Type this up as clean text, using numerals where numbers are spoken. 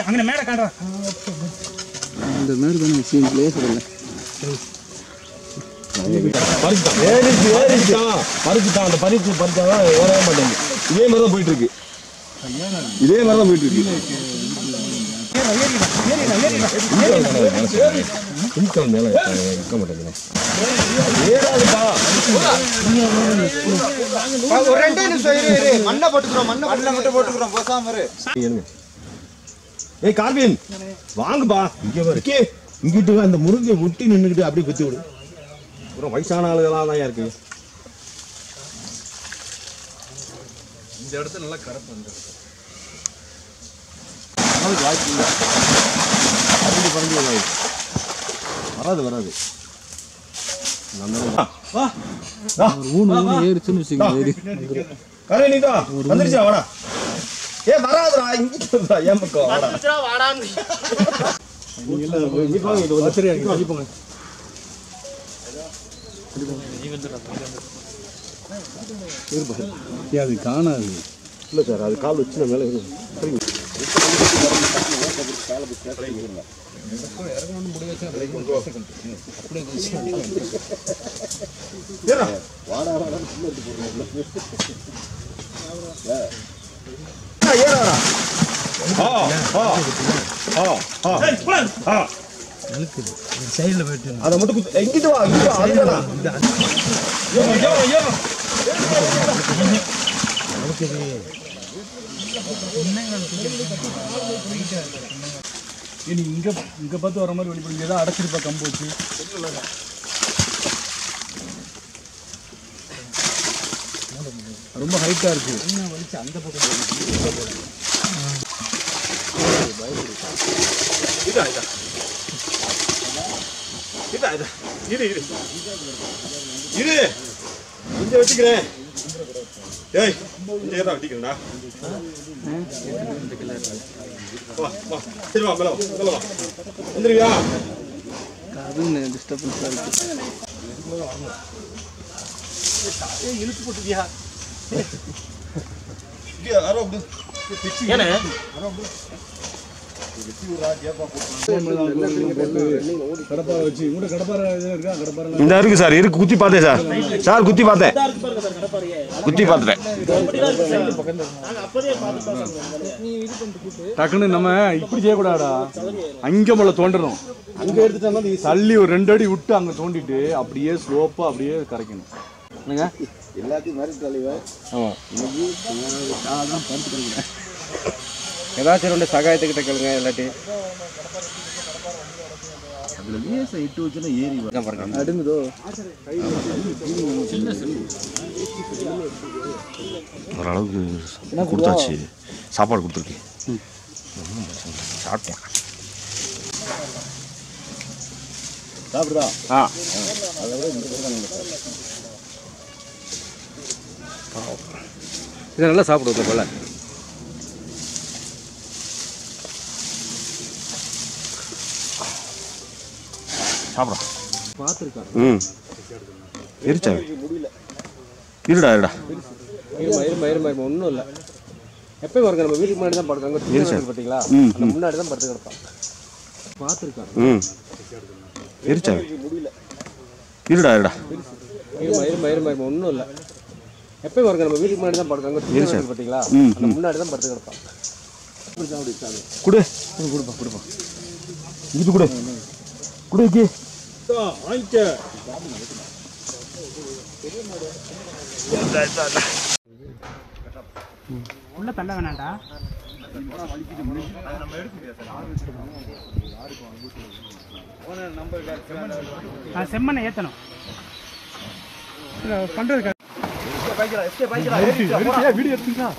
அங்கே மேலே காட்டுறா இந்த மாதிரி தானே சீன் பிளேஸ் இல்லை பறிச்சுட்டான் அந்த பறிச்சு பறிச்சாதான் ஓடவே மாட்டேங்குது. இதே மாதிரி தான் போயிட்டு இருக்கு. மேல இருக்க மாட்டேங்குது. ஏய் கார்வின் வாங்குப்பா. இங்கிட்டு அந்த முருங்கை ஒட்டி நின்றுக்கிட்டு அப்படியே குத்தி விடு. அப்புறம் வயசான ஆளுகளாக தான் இருக்கு. இந்த இடத்துல நல்லா கரப்பு வந்து வாய்ப்பு இல்லை. அப்படி பறந்து வராது. ஏறிச்சுன்னு வச்சுக்கோங்க. வந்துருச்சா வாடா. ஏ வராதுடா இங்கிட்டு ஏன் பக்கம் வாடான்னு அது காணாது இல்லை சார். அது கால் வச்சு நான் மேலே சைடில் போயிட்டு அதை மட்டும் எங்கிட்டு வா. இனி இங்கே பார்த்து வர மாதிரி வெளிப்படும். ஏதாவது அடைச்சிருப்பா கம்பு வச்சு. ரொம்ப ஹைட்டாக இருக்கு. அந்த பக்கம் கொஞ்சம் வச்சுக்கிறேன். ஏய் ஏதா வெட்டிக்கிறேன்டா. சரி வா மேல வா. வந்துருவியா? அது டிஸ்டர்பன்ஸாக இருக்கு. இழுத்து போட்டுவியா? இந்த இருக்கு சார். இருக்கு குத்தி பார்த்தேன் சார். குத்தி பார்த்துட்டேன். டக்குன்னு நம்ம இப்படி செய்யக்கூடாடா. அங்கே மேலே தோண்டணும். அங்கே எடுத்துட்டா தள்ளி ஒரு 2 அடி விட்டு அங்கே தோண்டிட்டு அப்படியே ஸ்லோப்பாக அப்படியே கரைக்கணும். என்னங்க எல்லாத்தையும் மாதிரி தலைவர். ஆமாம். ஏதாச்சும் ரெண்டு சகாயத்துக்கிட்ட கேளுங்க. இல்லாட்டி இட்டு வச்சுன்னா ஏறி அடுங்குதோ. ஓரளவுக்கு கொடுத்தாச்சு. சாப்பாடு கொடுத்துருக்கு. சாப்பிட்டேன். சாப்பிடுதா? இதை நல்லா சாப்பிடுவோம் போல. சாப்பிட்றோம். பார்த்துருக்கேன். எரிச்சா இருடா ஒன்றும் இல்லை. எப்பயும் வருங்க. நம்ம வீட்டுக்கு முன்னாடி தான் படுக்காங்க. பார்த்தீங்களா? அந்த முன்னாடி தான் படுத்து கிடப்பான். பார்த்துருக்கேன். எரிச்சா இருடா ஒன்றும் இல்லை. எப்பயும் வருங்க. நம்ம வீட்டுக்கு முன்னாடி தான் படுக்காங்க. பார்த்தீங்களா? அந்த முன்னாடி தான் படுத்து கிடப்பான். கொடுப்பா இது கொடு உள்ள தள்ள வேணாண்டா. செம்மண்ணை ஏற்றணும் பண்றது. வீடியோ எடுத்துங்களா?